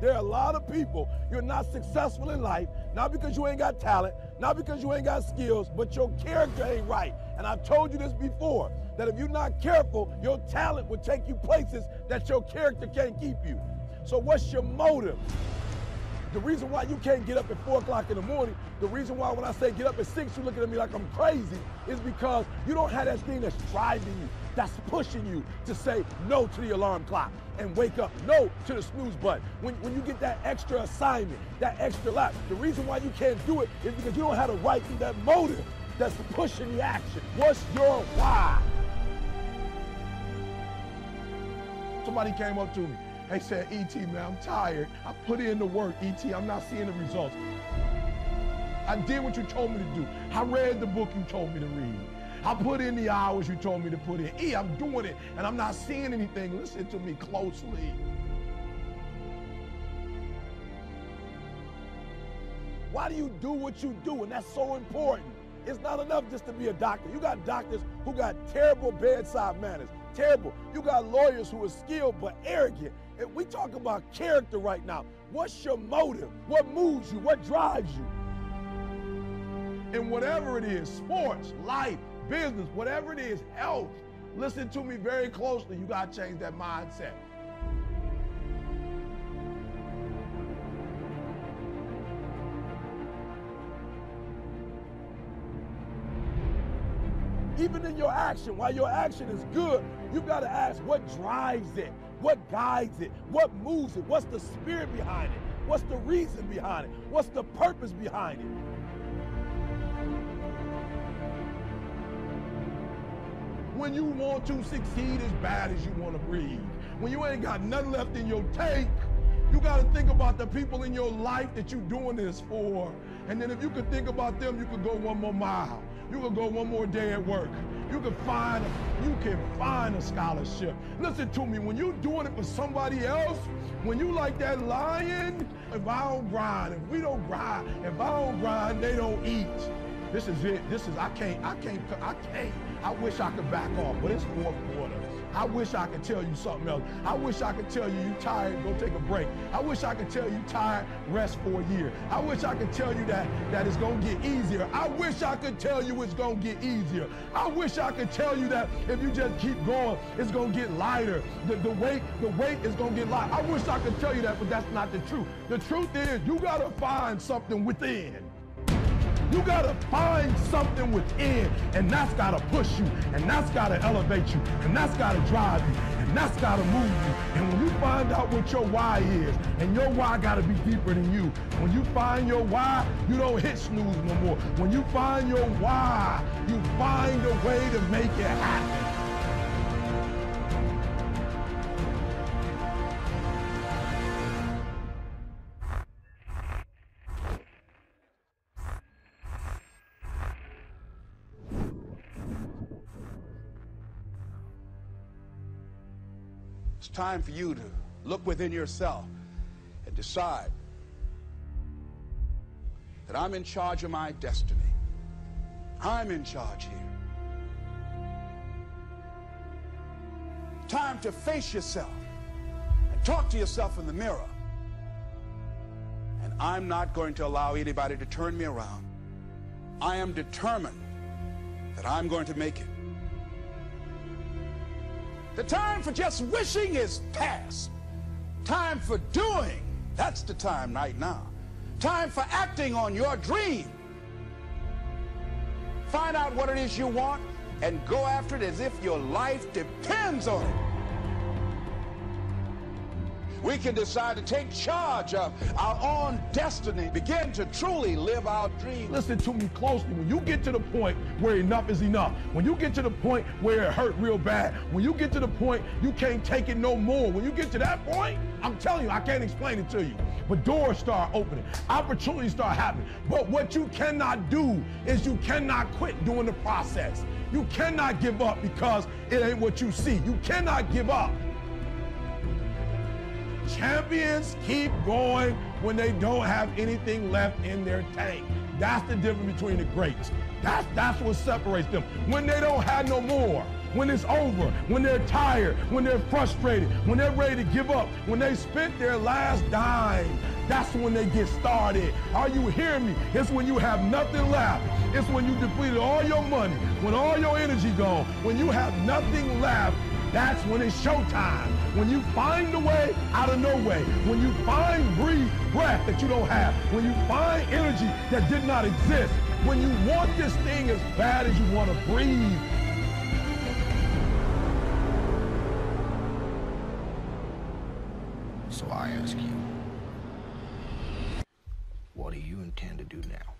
There are a lot of people, you're not successful in life, not because you ain't got talent, not because you ain't got skills, but your character ain't right. And I've told you this before, that if you're not careful, your talent will take you places that your character can't keep you. So what's your motive? The reason why you can't get up at 4 o'clock in the morning, the reason why when I say get up at 6, you're looking at me like I'm crazy, is because you don't have that thing that's driving you, that's pushing you to say no to the alarm clock and wake up, no to the snooze button. When you get that extra assignment, that extra lap, the reason why you can't do it is because you don't have the right thing, that motive that's pushing the action. What's your why? Somebody came up to me. They said, E.T., man, I'm tired. I put in the work, E.T., I'm not seeing the results. I did what you told me to do. I read the book you told me to read. I put in the hours you told me to put in. I'm doing it, and I'm not seeing anything. Listen to me closely. Why do you do what you do? And that's so important. It's not enough just to be a doctor. You got doctors who got terrible bedside manners. Terrible. You got lawyers who are skilled but arrogant. And we talk about character right now. What's your motive? What moves you? What drives you? And whatever it is, sports, life, business, whatever it is, health, listen to me very closely. You got to change that mindset. Even in your action, while your action is good, you've got to ask what drives it, what guides it, what moves it, what's the spirit behind it, what's the reason behind it, what's the purpose behind it. When you want to succeed as bad as you want to breathe, when you ain't got nothing left in your tank, you got to think about the people in your life that you're doing this for. And then if you could think about them, you could go one more mile. You can go one more day at work. You can find a scholarship. Listen to me, when you're doing it for somebody else, when you like that lion, if I don't grind, if we don't grind, if I don't grind, they don't eat. This is it. I wish I could back off, but it's fourth quarter. I wish I could tell you something else. I wish I could tell you you tired, go take a break. I wish I could tell you tired, rest for a year. I wish I could tell you that it's gonna get easier. I wish I could tell you it's gonna get easier. I wish I could tell you that if you just keep going, it's gonna get lighter. The weight is gonna get lighter. I wish I could tell you that, but that's not the truth. The truth is you gotta find something within. You gotta find something within, and that's gotta push you, and that's gotta elevate you, and that's gotta drive you, and that's gotta move you. And when you find out what your why is, and your why gotta be deeper than you, when you find your why, you don't hit snooze no more. When you find your why, you find a way to make it happen. It's time for you to look within yourself and decide that I'm in charge of my destiny. I'm in charge here. Time to face yourself and talk to yourself in the mirror. And I'm not going to allow anybody to turn me around. I am determined that I'm going to make it. The time for just wishing is past. Time for doing, that's the time right now. Time for acting on your dream. Find out what it is you want and go after it as if your life depends on it. We can decide to take charge of our own destiny, begin to truly live our dreams. Listen to me closely. When you get to the point where enough is enough, when you get to the point where it hurt real bad, when you get to the point you can't take it no more, when you get to that point, I'm telling you, I can't explain it to you, but doors start opening, opportunities start happening. But what you cannot do is you cannot quit doing the process. You cannot give up because it ain't what you see. You cannot give up. Champions keep going when they don't have anything left in their tank. That's the difference between the greats. That's what separates them. When they don't have no more, when it's over, when they're tired, when they're frustrated, when they're ready to give up, when they spent their last dime, that's when they get started. Are you hearing me? It's when you have nothing left. It's when you depleted all your money, when all your energy gone, when you have nothing left. That's when it's showtime. When you find the way out of no way. When you find breath that you don't have. When you find energy that did not exist. When you want this thing as bad as you want to breathe. So I ask you, what do you intend to do now?